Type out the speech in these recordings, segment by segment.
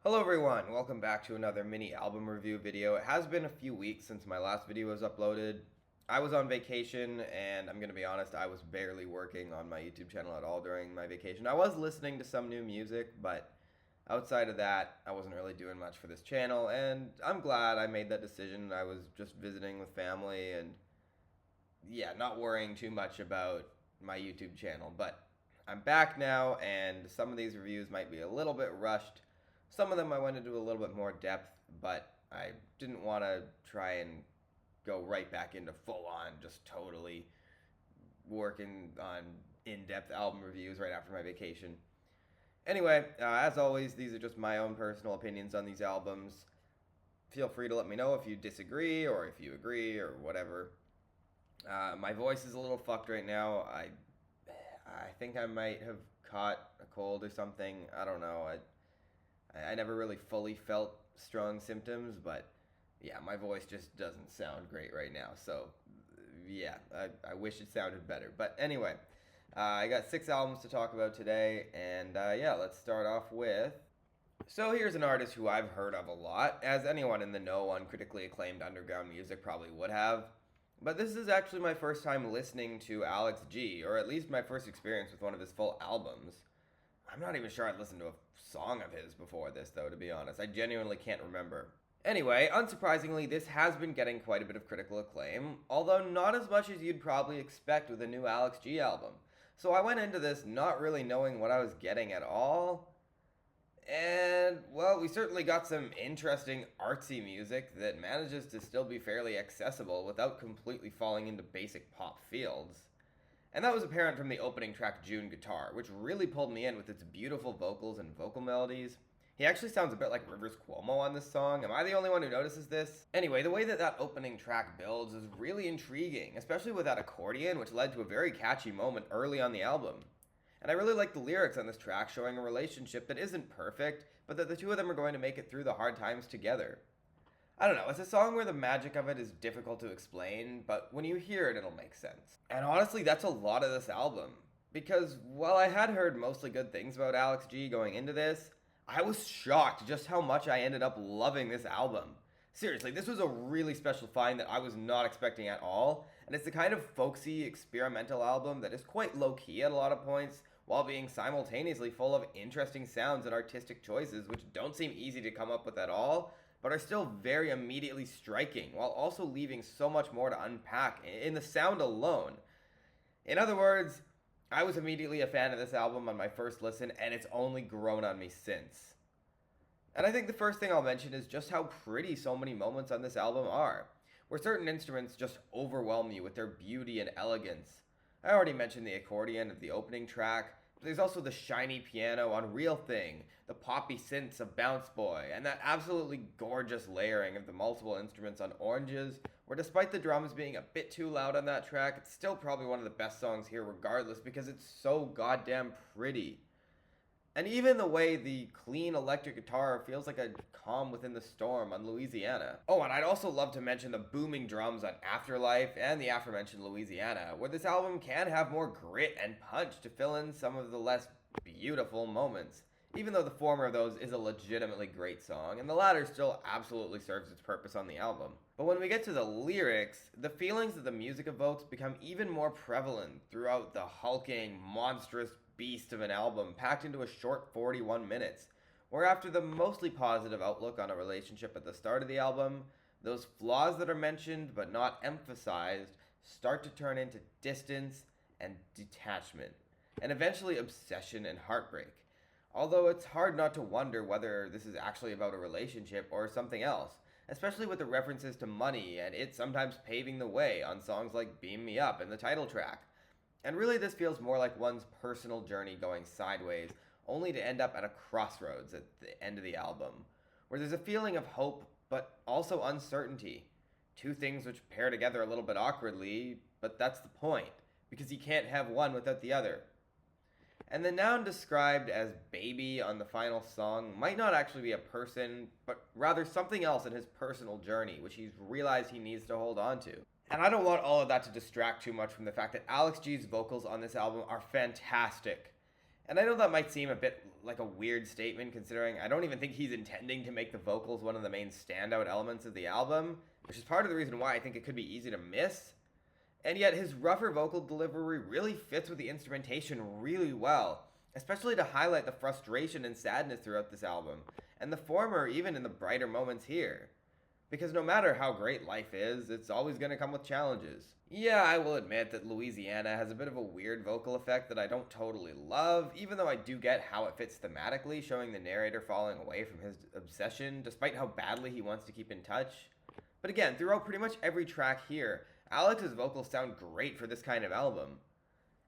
Hello everyone, welcome back to another mini album review video. It has been a few weeks since my last video was uploaded. I was on vacation and I'm gonna be honest, I was barely working on my YouTube channel at all during my vacation. I was listening to some new music, but outside of that, I wasn't really doing much for this channel, and I'm glad I made that decision. I was just visiting with family and yeah, not worrying too much about my YouTube channel, but I'm back now and some of these reviews might be a little bit rushed. Some of them I went into a little bit more depth, but I didn't want to try and go right back into full on, just totally working on in-depth album reviews right after my vacation. Anyway, as always, these are just my own personal opinions on these albums. Feel free to let me know if you disagree or if you agree or whatever. My voice is a little fucked right now. I think I might have caught a cold or something. I don't know. I never really fully felt strong symptoms, but yeah, my voice just doesn't sound great right now. So yeah, I wish it sounded better. But anyway, I got 6 albums to talk about today, and yeah, let's start off with. So here's an artist who I've heard of a lot, as anyone in the know on critically acclaimed underground music probably would have. But this is actually my first time listening to Alex G, or at least my first experience with one of his full albums. I'm not even sure I'd listened to a song of his before this, though, to be honest. I genuinely can't remember. Anyway, unsurprisingly, this has been getting quite a bit of critical acclaim, although not as much as you'd probably expect with a new Alex G album. So I went into this not really knowing what I was getting at all. And, well, we certainly got some interesting artsy music that manages to still be fairly accessible without completely falling into basic pop fields. And that was apparent from the opening track June guitar, which really pulled me in with its beautiful vocals and vocal melodies. He actually sounds a bit like Rivers Cuomo on this song. Am I the only one who notices this? Anyway, the way that opening track builds is really intriguing, especially with that accordion, which led to a very catchy moment early on the album. And I really like the lyrics on this track showing a relationship that isn't perfect, but that the two of them are going to make it through the hard times together. I don't know, it's a song where the magic of it is difficult to explain, but when you hear it, it'll make sense. And honestly, that's a lot of this album. Because while I had heard mostly good things about Alex G going into this, I was shocked just how much I ended up loving this album. Seriously, this was a really special find that I was not expecting at all, and it's the kind of folksy, experimental album that is quite low-key at a lot of points, while being simultaneously full of interesting sounds and artistic choices which don't seem easy to come up with at all, but are still very immediately striking, while also leaving so much more to unpack in the sound alone. In other words, I was immediately a fan of this album on my first listen, and it's only grown on me since. And I think the first thing I'll mention is just how pretty so many moments on this album are, where certain instruments just overwhelm you with their beauty and elegance. I already mentioned the accordion of the opening track, but there's also the shiny piano on Real Thing, the poppy synths of Bounce Boy, and that absolutely gorgeous layering of the multiple instruments on Oranges, where despite the drums being a bit too loud on that track, it's still probably one of the best songs here regardless because it's so goddamn pretty. And even the way the clean electric guitar feels like a calm within the storm on Louisiana. Oh, and I'd also love to mention the booming drums on Afterlife and the aforementioned Louisiana, where this album can have more grit and punch to fill in some of the less beautiful moments. Even though the former of those is a legitimately great song, and the latter still absolutely serves its purpose on the album. But when we get to the lyrics, the feelings that the music evokes become even more prevalent throughout the hulking, monstrous beast of an album packed into a short 41 minutes, where after the mostly positive outlook on a relationship at the start of the album, those flaws that are mentioned but not emphasized start to turn into distance and detachment, and eventually obsession and heartbreak. Although it's hard not to wonder whether this is actually about a relationship or something else, especially with the references to money and it sometimes paving the way on songs like Beam Me Up and the title track. And really this feels more like one's personal journey going sideways, only to end up at a crossroads at the end of the album, where there's a feeling of hope but also uncertainty. Two things which pair together a little bit awkwardly, but that's the point, because you can't have one without the other. And the noun described as baby on the final song might not actually be a person, but rather something else in his personal journey, which he's realized he needs to hold on to. And I don't want all of that to distract too much from the fact that Alex G's vocals on this album are fantastic. And I know that might seem a bit like a weird statement considering I don't even think he's intending to make the vocals one of the main standout elements of the album, which is part of the reason why I think it could be easy to miss. And yet his rougher vocal delivery really fits with the instrumentation really well, especially to highlight the frustration and sadness throughout this album, and the former even in the brighter moments here. Because no matter how great life is, it's always going to come with challenges. Yeah, I will admit that Louisiana has a bit of a weird vocal effect that I don't totally love, even though I do get how it fits thematically, showing the narrator falling away from his obsession, despite how badly he wants to keep in touch. But again, throughout pretty much every track here, Alex's vocals sound great for this kind of album.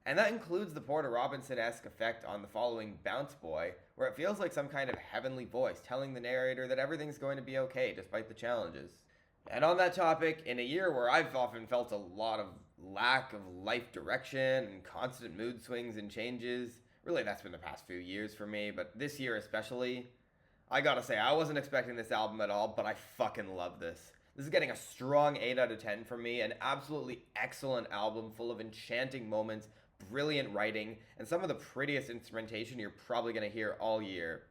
And that includes the Porter Robinson-esque effect on the following Bounce Boy, where it feels like some kind of heavenly voice telling the narrator that everything's going to be okay despite the challenges. And on that topic, in a year where I've often felt a lot of lack of life direction and constant mood swings and changes, really that's been the past few years for me, but this year especially, I gotta say, I wasn't expecting this album at all, but I fucking love this. This is getting a strong 8 out of 10 from me, an absolutely excellent album full of enchanting moments, brilliant writing, and some of the prettiest instrumentation you're probably going to hear all year.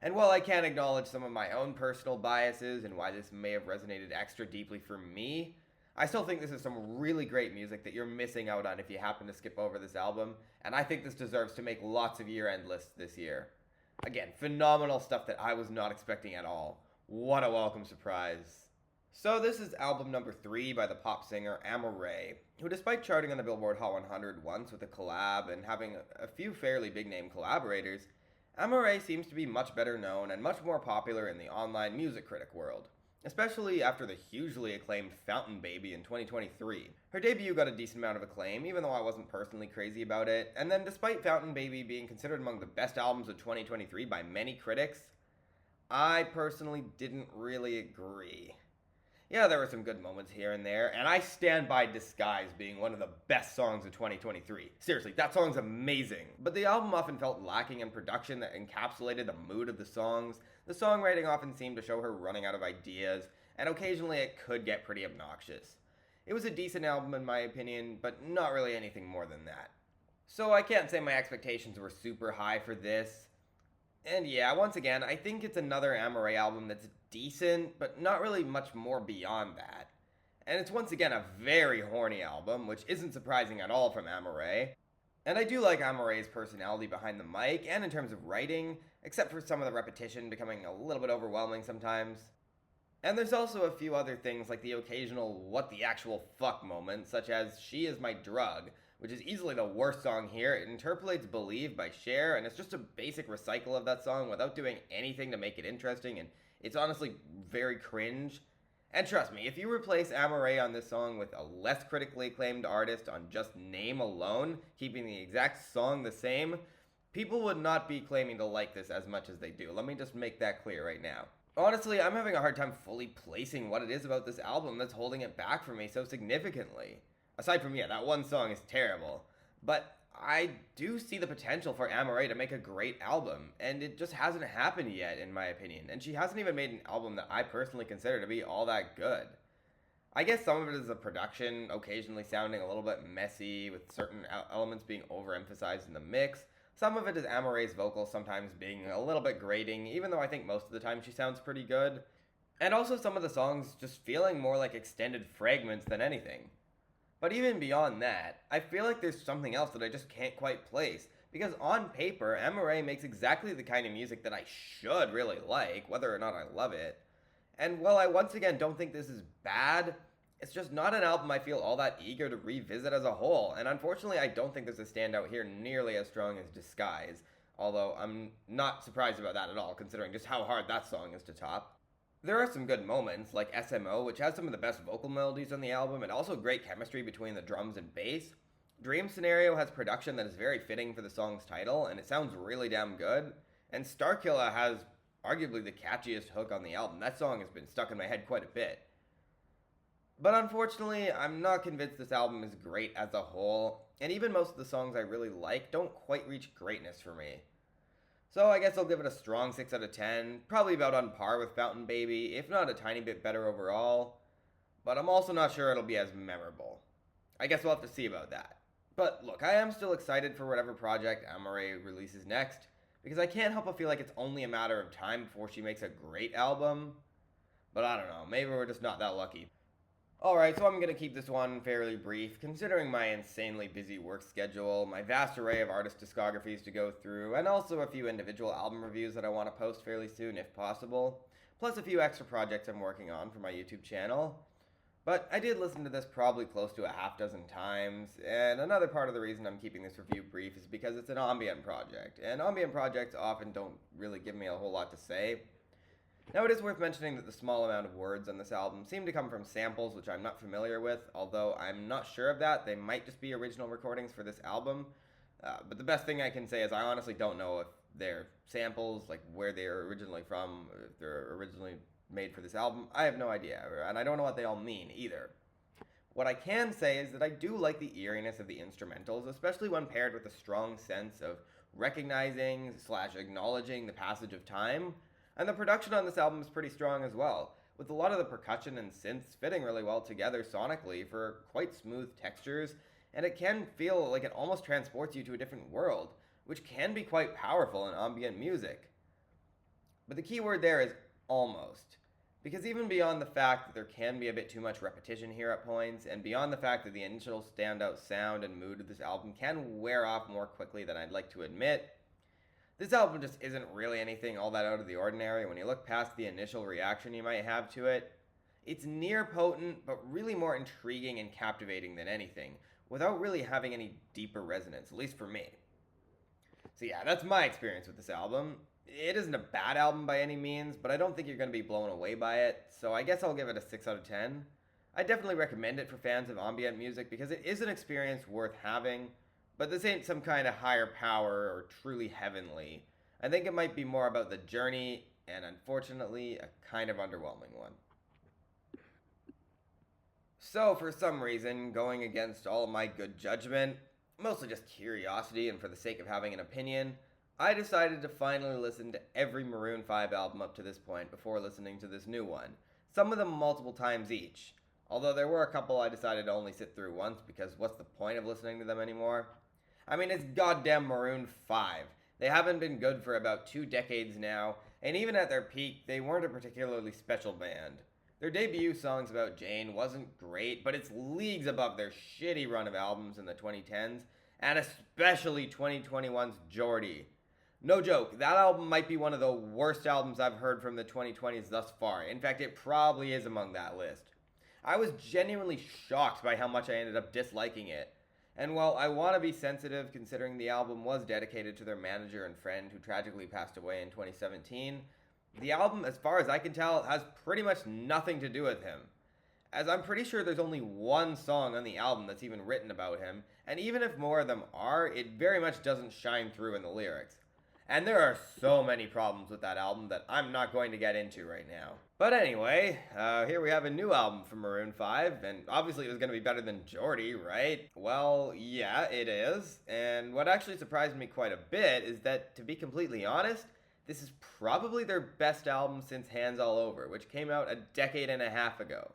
And while I can acknowledge some of my own personal biases and why this may have resonated extra deeply for me, I still think this is some really great music that you're missing out on if you happen to skip over this album, and I think this deserves to make lots of year-end lists this year. Again, phenomenal stuff that I was not expecting at all. What a welcome surprise. So this is album number 3 by the pop singer Amaarae, who despite charting on the Billboard Hot 100 once with a collab and having a few fairly big name collaborators, Amaarae seems to be much better known and much more popular in the online music critic world, especially after the hugely acclaimed Fountain Baby in 2023. Her debut got a decent amount of acclaim, even though I wasn't personally crazy about it, and then despite Fountain Baby being considered among the best albums of 2023 by many critics, I personally didn't really agree. Yeah, there were some good moments here and there, and I stand by Disguise being one of the best songs of 2023. Seriously, that song's amazing. But the album often felt lacking in production that encapsulated the mood of the songs. The songwriting often seemed to show her running out of ideas, and occasionally it could get pretty obnoxious. It was a decent album in my opinion, but not really anything more than that. So I can't say my expectations were super high for this. And yeah, once again, I think it's another Amaarae album that's decent, but not really much more beyond that. And it's once again a very horny album, which isn't surprising at all from Amaarae. And I do like Amaarae's personality behind the mic and in terms of writing, except for some of the repetition becoming a little bit overwhelming sometimes. And there's also a few other things like the occasional what the actual fuck moment, such as She Is My Drug, which is easily the worst song here. It interpolates Believe by Cher, and it's just a basic recycle of that song without doing anything to make it interesting, and it's honestly very cringe. And trust me, if you replace Amaarae on this song with a less critically acclaimed artist on just name alone, keeping the exact song the same, people would not be claiming to like this as much as they do. Let me just make that clear right now. Honestly, I'm having a hard time fully placing what it is about this album that's holding it back for me so significantly. Aside from, yeah, that one song is terrible. But I do see the potential for Amaarae to make a great album, and it just hasn't happened yet, in my opinion. And she hasn't even made an album that I personally consider to be all that good. I guess some of it is the production occasionally sounding a little bit messy, with certain elements being overemphasized in the mix. Some of it is Amaarae's vocals sometimes being a little bit grating, even though I think most of the time she sounds pretty good. And also some of the songs just feeling more like extended fragments than anything. But even beyond that, I feel like there's something else that I just can't quite place. Because on paper, Amaarae makes exactly the kind of music that I should really like, whether or not I love it. And while I once again don't think this is bad, it's just not an album I feel all that eager to revisit as a whole. And unfortunately, I don't think there's a standout here nearly as strong as Disguise. Although I'm not surprised about that at all, considering just how hard that song is to top. There are some good moments, like S.M.O, which has some of the best vocal melodies on the album, and also great chemistry between the drums and bass. Dream Scenario has production that is very fitting for the song's title, and it sounds really damn good. And Starkilla has arguably the catchiest hook on the album. That song has been stuck in my head quite a bit. But unfortunately, I'm not convinced this album is great as a whole, and even most of the songs I really like don't quite reach greatness for me. So I guess I'll give it a strong 6 out of 10, probably about on par with Fountain Baby, if not a tiny bit better overall. But I'm also not sure it'll be as memorable. I guess we'll have to see about that. But look, I am still excited for whatever project Amaarae releases next, because I can't help but feel like it's only a matter of time before she makes a great album. But I don't know, maybe we're just not that lucky. Alright, so I'm going to keep this one fairly brief, considering my insanely busy work schedule, my vast array of artist discographies to go through, and also a few individual album reviews that I want to post fairly soon if possible, plus a few extra projects I'm working on for my YouTube channel. But I did listen to this probably close to a half dozen times, and another part of the reason I'm keeping this review brief is because it's an ambient project, and ambient projects often don't really give me a whole lot to say. Now it is worth mentioning that the small amount of words on this album seem to come from samples which I'm not familiar with, although I'm not sure of that. They might just be original recordings for this album, but the best thing I can say is I honestly don't know if they're samples, like where they're originally from, if they're originally made for this album. I have no idea, and I don't know what they all mean either. What I can say is that I do like the eeriness of the instrumentals, especially when paired with a strong sense of recognizing / acknowledging the passage of time, and the production on this album is pretty strong as well, with a lot of the percussion and synths fitting really well together sonically for quite smooth textures, and it can feel like it almost transports you to a different world, which can be quite powerful in ambient music. But the key word there is almost. Because even beyond the fact that there can be a bit too much repetition here at points, and beyond the fact that the initial standout sound and mood of this album can wear off more quickly than I'd like to admit, this album just isn't really anything all that out of the ordinary when you look past the initial reaction you might have to it. It's near potent, but really more intriguing and captivating than anything, without really having any deeper resonance, at least for me. So yeah, that's my experience with this album. It isn't a bad album by any means, but I don't think you're going to be blown away by it, so I guess I'll give it a 6 out of 10. I definitely recommend it for fans of ambient music because it is an experience worth having, but this ain't some kind of higher power or truly heavenly. I think it might be more about the journey, and unfortunately, a kind of underwhelming one. So, for some reason, going against all of my good judgment, mostly just curiosity and for the sake of having an opinion, I decided to finally listen to every Maroon 5 album up to this point before listening to this new one, some of them multiple times each, although there were a couple I decided to only sit through once because what's the point of listening to them anymore? I mean, it's goddamn Maroon 5. They haven't been good for about 2 decades now, and even at their peak, they weren't a particularly special band. Their debut Songs About Jane wasn't great, but it's leagues above their shitty run of albums in the 2010s, and especially 2021's Geordie. No joke, that album might be one of the worst albums I've heard from the 2020s thus far. In fact, it probably is among that list. I was genuinely shocked by how much I ended up disliking it. And while I want to be sensitive considering the album was dedicated to their manager and friend who tragically passed away in 2017, the album, as far as I can tell, has pretty much nothing to do with him. As I'm pretty sure there's only one song on the album that's even written about him, and even if more of them are, it very much doesn't shine through in the lyrics. And there are so many problems with that album that I'm not going to get into right now. But anyway, here we have a new album from Maroon 5, and obviously it was going to be better than Geordie, right? Well, yeah, it is. And what actually surprised me quite a bit is that, to be completely honest, this is probably their best album since Hands All Over, which came out a decade and a half ago.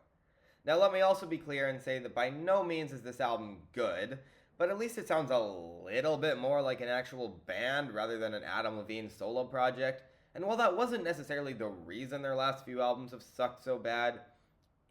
Now let me also be clear and say that by no means is this album good, but at least it sounds a little bit more like an actual band rather than an Adam Levine solo project. And while that wasn't necessarily the reason their last few albums have sucked so bad,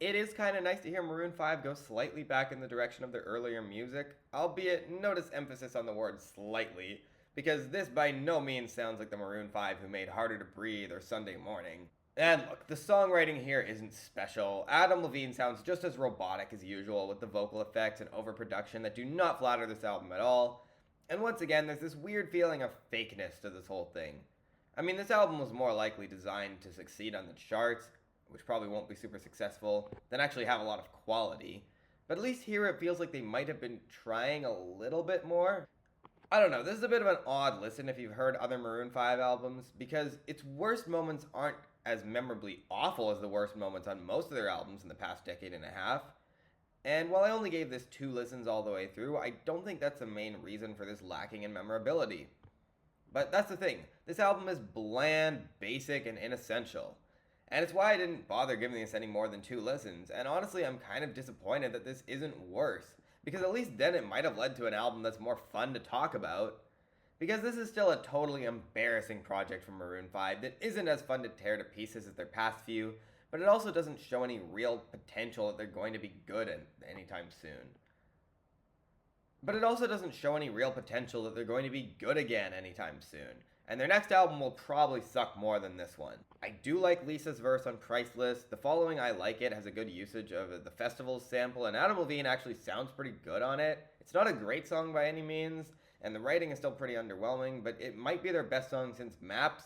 it is kind of nice to hear Maroon 5 go slightly back in the direction of their earlier music, albeit notice emphasis on the word slightly, because this by no means sounds like the Maroon 5 who made Harder to Breathe or Sunday Morning. And look, the songwriting here isn't special. Adam Levine sounds just as robotic as usual with the vocal effects and overproduction that do not flatter this album at all. And once again, there's this weird feeling of fakeness to this whole thing. I mean, this album was more likely designed to succeed on the charts, which probably won't be super successful, than actually have a lot of quality. But at least here it feels like they might have been trying a little bit more. I don't know, this is a bit of an odd listen if you've heard other Maroon 5 albums, because its worst moments aren't as memorably awful as the worst moments on most of their albums in the past decade and a half. And while I only gave this 2 listens all the way through, I don't think that's the main reason for this lacking in memorability. But that's the thing, this album is bland, basic, and inessential. And it's why I didn't bother giving this any more than 2 listens, and honestly I'm kind of disappointed that this isn't worse, because at least then it might have led to an album that's more fun to talk about. Because this is still a totally embarrassing project from Maroon 5 that isn't as fun to tear to pieces as their past few, but it also doesn't show any real potential that they're going to be good anytime soon. But it also doesn't show any real potential that they're going to be good again anytime soon. And their next album will probably suck more than this one. I do like Lisa's verse on Priceless. The Following I Like It has a good usage of the festival's sample, and Adam Levine actually sounds pretty good on it. It's not a great song by any means, and the writing is still pretty underwhelming, but it might be their best song since Maps.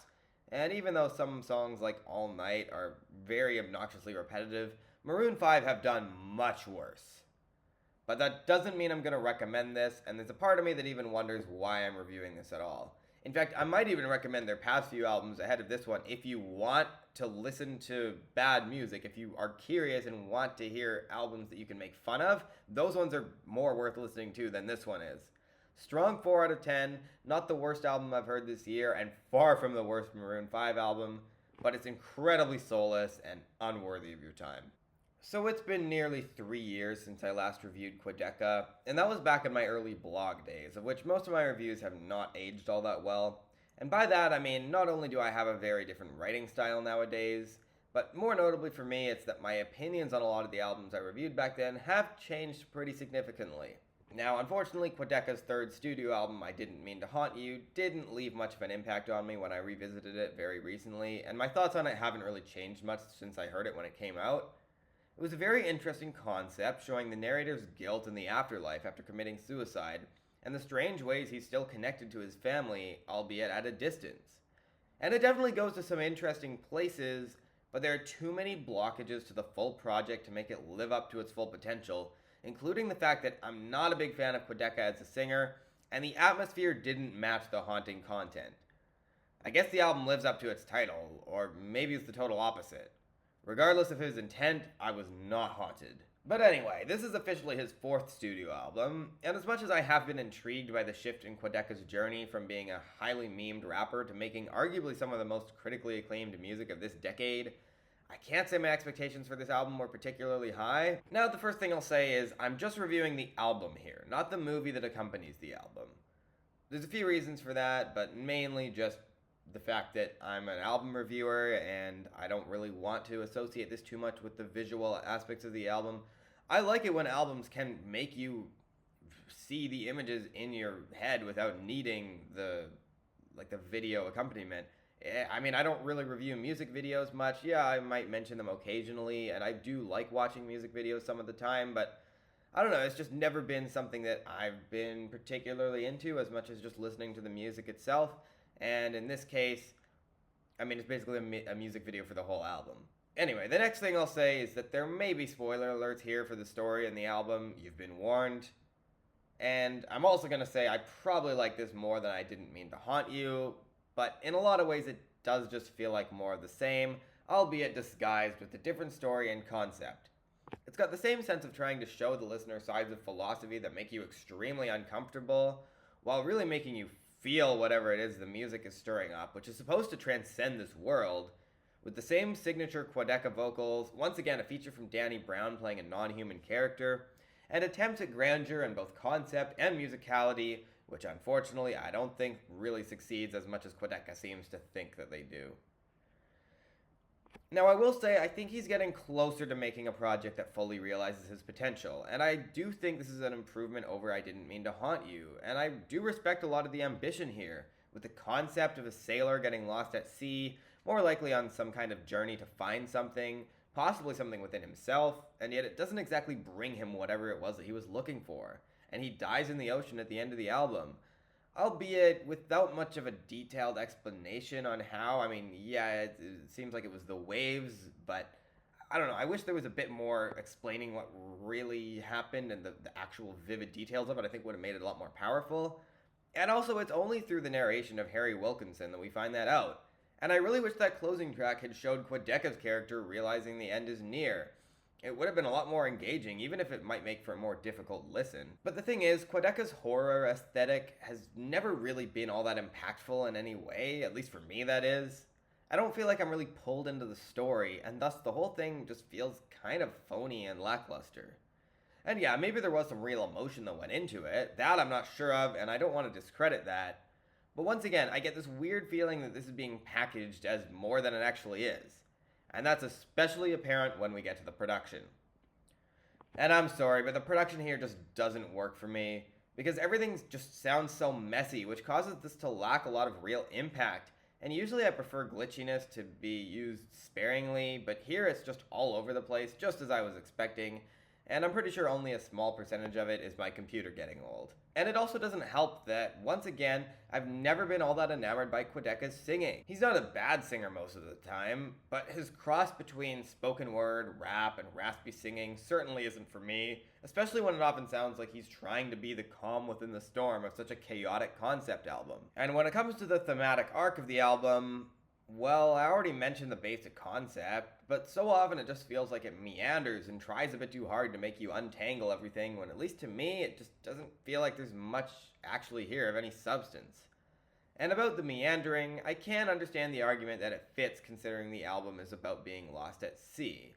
And even though some songs like All Night are very obnoxiously repetitive, Maroon 5 have done much worse. But that doesn't mean I'm going to recommend this, and there's a part of me that even wonders why I'm reviewing this at all. In fact, I might even recommend their past few albums ahead of this one if you want to listen to bad music. If you are curious and want to hear albums that you can make fun of, those ones are more worth listening to than this one is. Strong 4 out of 10, not the worst album I've heard this year, and far from the worst Maroon 5 album, but it's incredibly soulless and unworthy of your time. So it's been nearly 3 years since I last reviewed Quadeca, and that was back in my early blog days, of which most of my reviews have not aged all that well. And by that I mean not only do I have a very different writing style nowadays, but more notably for me it's that my opinions on a lot of the albums I reviewed back then have changed pretty significantly. Now, unfortunately, Quadeca's third studio album, I Didn't Mean to Haunt You, didn't leave much of an impact on me when I revisited it very recently, and my thoughts on it haven't really changed much since I heard it when it came out. It was a very interesting concept, showing the narrator's guilt in the afterlife after committing suicide, and the strange ways he's still connected to his family, albeit at a distance. And it definitely goes to some interesting places, but there are too many blockages to the full project to make it live up to its full potential, including the fact that I'm not a big fan of Quadeca as a singer, and the atmosphere didn't match the haunting content. I guess the album lives up to its title, or maybe it's the total opposite. Regardless of his intent, I was not haunted. But anyway, this is officially his fourth studio album, and as much as I have been intrigued by the shift in Quadeca's journey from being a highly memed rapper to making arguably some of the most critically acclaimed music of this decade, I can't say my expectations for this album were particularly high. Now, the first thing I'll say is I'm just reviewing the album here, not the movie that accompanies the album. There's a few reasons for that, but mainly just the fact that I'm an album reviewer and I don't really want to associate this too much with the visual aspects of the album. I like it when albums can make you see the images in your head without needing the video accompaniment. I mean, I don't really review music videos much. Yeah, I might mention them occasionally, and I do like watching music videos some of the time, but I don't know, it's just never been something that I've been particularly into as much as just listening to the music itself. And in this case, I mean, it's basically a music video for the whole album. Anyway, the next thing I'll say is that there may be spoiler alerts here for the story and the album. You've been warned. And I'm also going to say I probably like this more than I Didn't Mean to Haunt You, but in a lot of ways it does just feel like more of the same, albeit disguised with a different story and concept. It's got the same sense of trying to show the listener sides of philosophy that make you extremely uncomfortable, while really making you feel whatever it is the music is stirring up, which is supposed to transcend this world, with the same signature Quadeca vocals, once again a feature from Danny Brown playing a non-human character, and attempts at grandeur in both concept and musicality, which unfortunately I don't think really succeeds as much as Quadeca seems to think that they do. Now, I will say I think he's getting closer to making a project that fully realizes his potential, and I do think this is an improvement over I Didn't Mean to Haunt You, and I do respect a lot of the ambition here, with the concept of a sailor getting lost at sea, more likely on some kind of journey to find something, possibly something within himself, and yet it doesn't exactly bring him whatever it was that he was looking for, and he dies in the ocean at the end of the album. Albeit without much of a detailed explanation on how. I mean, yeah, it seems like it was the waves, but I don't know. I wish there was a bit more explaining what really happened and the actual vivid details of it. I think would have made it a lot more powerful. And also, it's only through the narration of Harry Wilkinson that we find that out. And I really wish that closing track had showed Quadeca's character realizing the end is near. It would have been a lot more engaging, even if it might make for a more difficult listen. But the thing is, Quadeca's horror aesthetic has never really been all that impactful in any way, at least for me that is. I don't feel like I'm really pulled into the story, and thus the whole thing just feels kind of phony and lackluster. And yeah, maybe there was some real emotion that went into it, that I'm not sure of, and I don't want to discredit that. But once again, I get this weird feeling that this is being packaged as more than it actually is. And that's especially apparent when we get to the production. And I'm sorry, but the production here just doesn't work for me, because everything just sounds so messy, which causes this to lack a lot of real impact. And usually I prefer glitchiness to be used sparingly, but here it's just all over the place, just as I was expecting, and I'm pretty sure only a small percentage of it is my computer getting old. And it also doesn't help that, once again, I've never been all that enamored by Quadeca's singing. He's not a bad singer most of the time, but his cross between spoken word, rap, and raspy singing certainly isn't for me, especially when it often sounds like he's trying to be the calm within the storm of such a chaotic concept album. And when it comes to the thematic arc of the album, well, I already mentioned the basic concept, but so often it just feels like it meanders and tries a bit too hard to make you untangle everything, when at least to me, it just doesn't feel like there's much actually here of any substance. And about the meandering, I can understand the argument that it fits considering the album is about being lost at sea.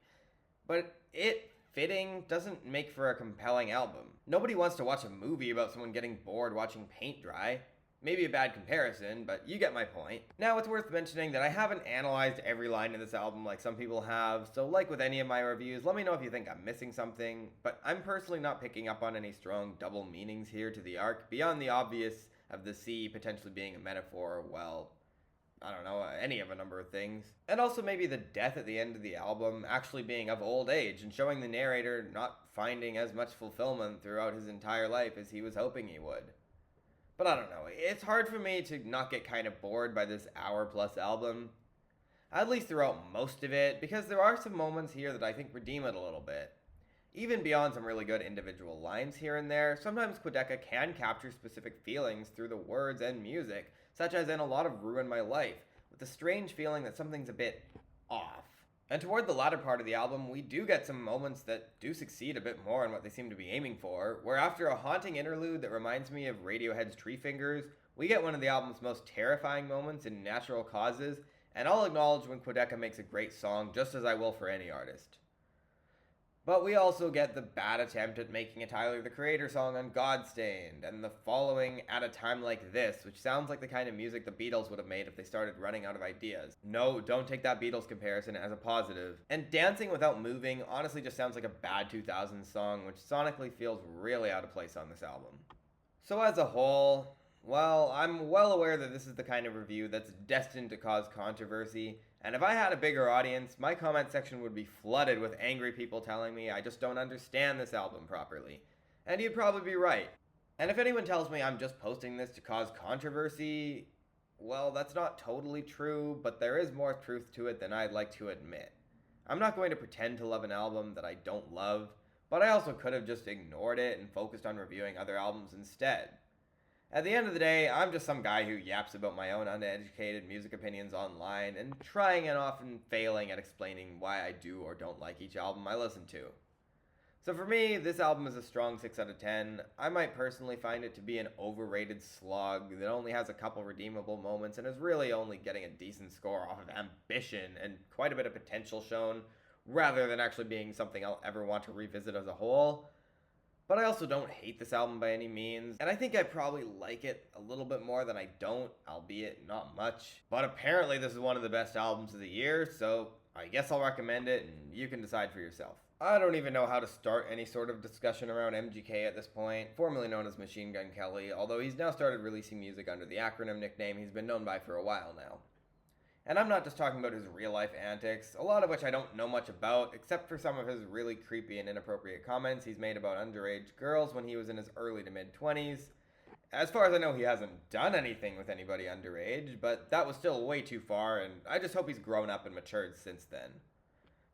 But it fitting doesn't make for a compelling album. Nobody wants to watch a movie about someone getting bored watching paint dry. Maybe a bad comparison, but you get my point. Now, it's worth mentioning that I haven't analyzed every line in this album like some people have, so like with any of my reviews, let me know if you think I'm missing something, but I'm personally not picking up on any strong double meanings here to the arc, beyond the obvious of the sea potentially being a metaphor, well, I don't know, any of a number of things. And also maybe the death at the end of the album actually being of old age and showing the narrator not finding as much fulfillment throughout his entire life as he was hoping he would. But I don't know, it's hard for me to not get kind of bored by this hour-plus album, at least throughout most of it, because there are some moments here that I think redeem it a little bit. Even beyond some really good individual lines here and there, sometimes Quadeca can capture specific feelings through the words and music, such as in a lot of Ruin My Life, with the strange feeling that something's a bit off. And toward the latter part of the album, we do get some moments that do succeed a bit more in what they seem to be aiming for, where after a haunting interlude that reminds me of Radiohead's Tree Fingers, we get one of the album's most terrifying moments in Natural Causes, and I'll acknowledge when Quadeca makes a great song, just as I will for any artist. But we also get the bad attempt at making a Tyler, the Creator song on Godstained, and the following At a Time Like This, which sounds like the kind of music the Beatles would have made if they started running out of ideas. No, don't take that Beatles comparison as a positive. And Dancing Without Moving honestly just sounds like a bad 2000s song, which sonically feels really out of place on this album. So as a whole, well, I'm well aware that this is the kind of review that's destined to cause controversy, and if I had a bigger audience, my comment section would be flooded with angry people telling me I just don't understand this album properly. And you'd probably be right. And if anyone tells me I'm just posting this to cause controversy, well, that's not totally true, but there is more truth to it than I'd like to admit. I'm not going to pretend to love an album that I don't love, but I also could have just ignored it and focused on reviewing other albums instead. At the end of the day, I'm just some guy who yaps about my own uneducated music opinions online and trying and often failing at explaining why I do or don't like each album I listen to. So for me, this album is a strong 6 out of 10. I might personally find it to be an overrated slog that only has a couple redeemable moments and is really only getting a decent score off of ambition and quite a bit of potential shown, rather than actually being something I'll ever want to revisit as a whole. But I also don't hate this album by any means, and I think I probably like it a little bit more than I don't, albeit not much. But apparently this is one of the best albums of the year, so I guess I'll recommend it, and you can decide for yourself. I don't even know how to start any sort of discussion around MGK at this point, formerly known as Machine Gun Kelly, although he's now started releasing music under the acronym nickname he's been known by for a while now. And I'm not just talking about his real-life antics, a lot of which I don't know much about, except for some of his really creepy and inappropriate comments he's made about underage girls when he was in his early to mid-20s. As far as I know, he hasn't done anything with anybody underage, but that was still way too far, and I just hope he's grown up and matured since then.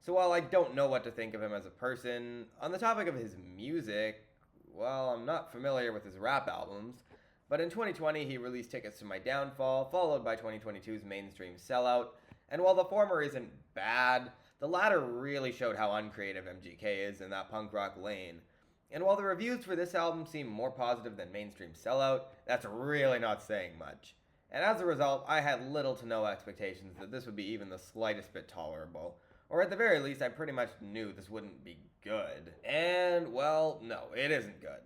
So while I don't know what to think of him as a person, on the topic of his music, well, I'm not familiar with his rap albums, but in 2020, he released Tickets to My Downfall, followed by 2022's Mainstream Sellout, and while the former isn't bad, the latter really showed how uncreative MGK is in that punk rock lane. And while the reviews for this album seem more positive than Mainstream Sellout, that's really not saying much. And as a result, I had little to no expectations that this would be even the slightest bit tolerable. Or at the very least, I pretty much knew this wouldn't be good. And, well, no, it isn't good.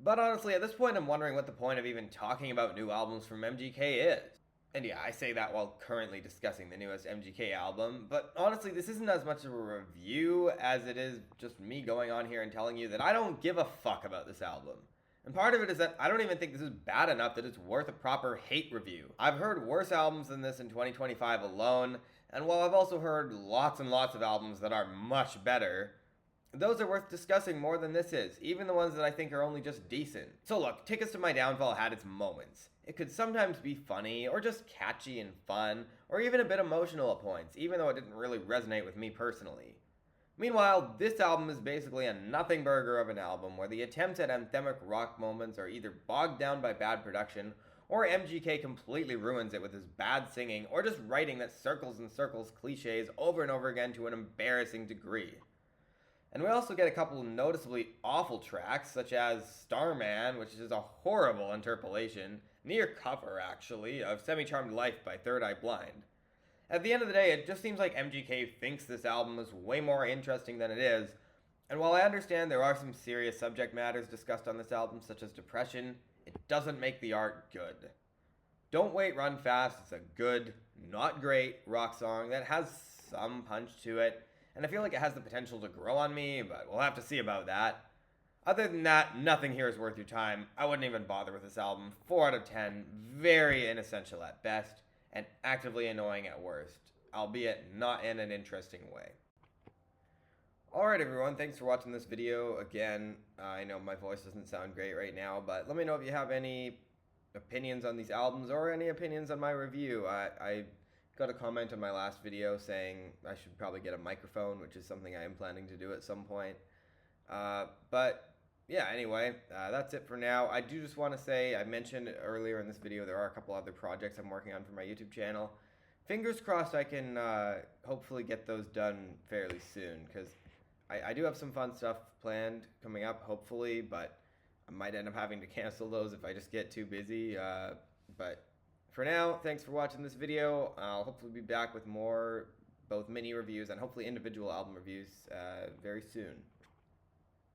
But honestly, at this point, I'm wondering what the point of even talking about new albums from MGK is. And yeah, I say that while currently discussing the newest MGK album, but honestly, this isn't as much of a review as it is just me going on here and telling you that I don't give a fuck about this album. And part of it is that I don't even think this is bad enough that it's worth a proper hate review. I've heard worse albums than this in 2025 alone, and while I've also heard lots and lots of albums that are much better, those are worth discussing more than this is, even the ones that I think are only just decent. So look, Tickets to My Downfall had its moments. It could sometimes be funny, or just catchy and fun, or even a bit emotional at points, even though it didn't really resonate with me personally. Meanwhile, this album is basically a nothing burger of an album where the attempts at anthemic rock moments are either bogged down by bad production, or MGK completely ruins it with his bad singing, or just writing that circles and circles cliches over and over again to an embarrassing degree. And we also get a couple of noticeably awful tracks, such as Starman, which is a horrible interpolation, near cover actually, of Semi-Charmed Life by Third Eye Blind. At the end of the day, it just seems like MGK thinks this album is way more interesting than it is, and while I understand there are some serious subject matters discussed on this album, such as depression, it doesn't make the art good. Don't Wait, Run Fast is a good, not great rock song that has some punch to it, and I feel like it has the potential to grow on me, but we'll have to see about that. Other than that, nothing here is worth your time. I wouldn't even bother with this album. 4 out of 10, very inessential at best, and actively annoying at worst, albeit not in an interesting way. Alright everyone, thanks for watching this video. Again, I know my voice doesn't sound great right now, but let me know if you have any opinions on these albums or any opinions on my review. I got a comment on my last video saying I should probably get a microphone, which is something I am planning to do at some point. But yeah, anyway, that's it for now. I do just want to say, I mentioned earlier in this video, there are a couple other projects I'm working on for my YouTube channel. Fingers crossed I can hopefully get those done fairly soon, because I do have some fun stuff planned coming up, hopefully, but I might end up having to cancel those if I just get too busy. But for now, thanks for watching this video. I'll hopefully be back with more, both mini reviews and hopefully individual album reviews very soon.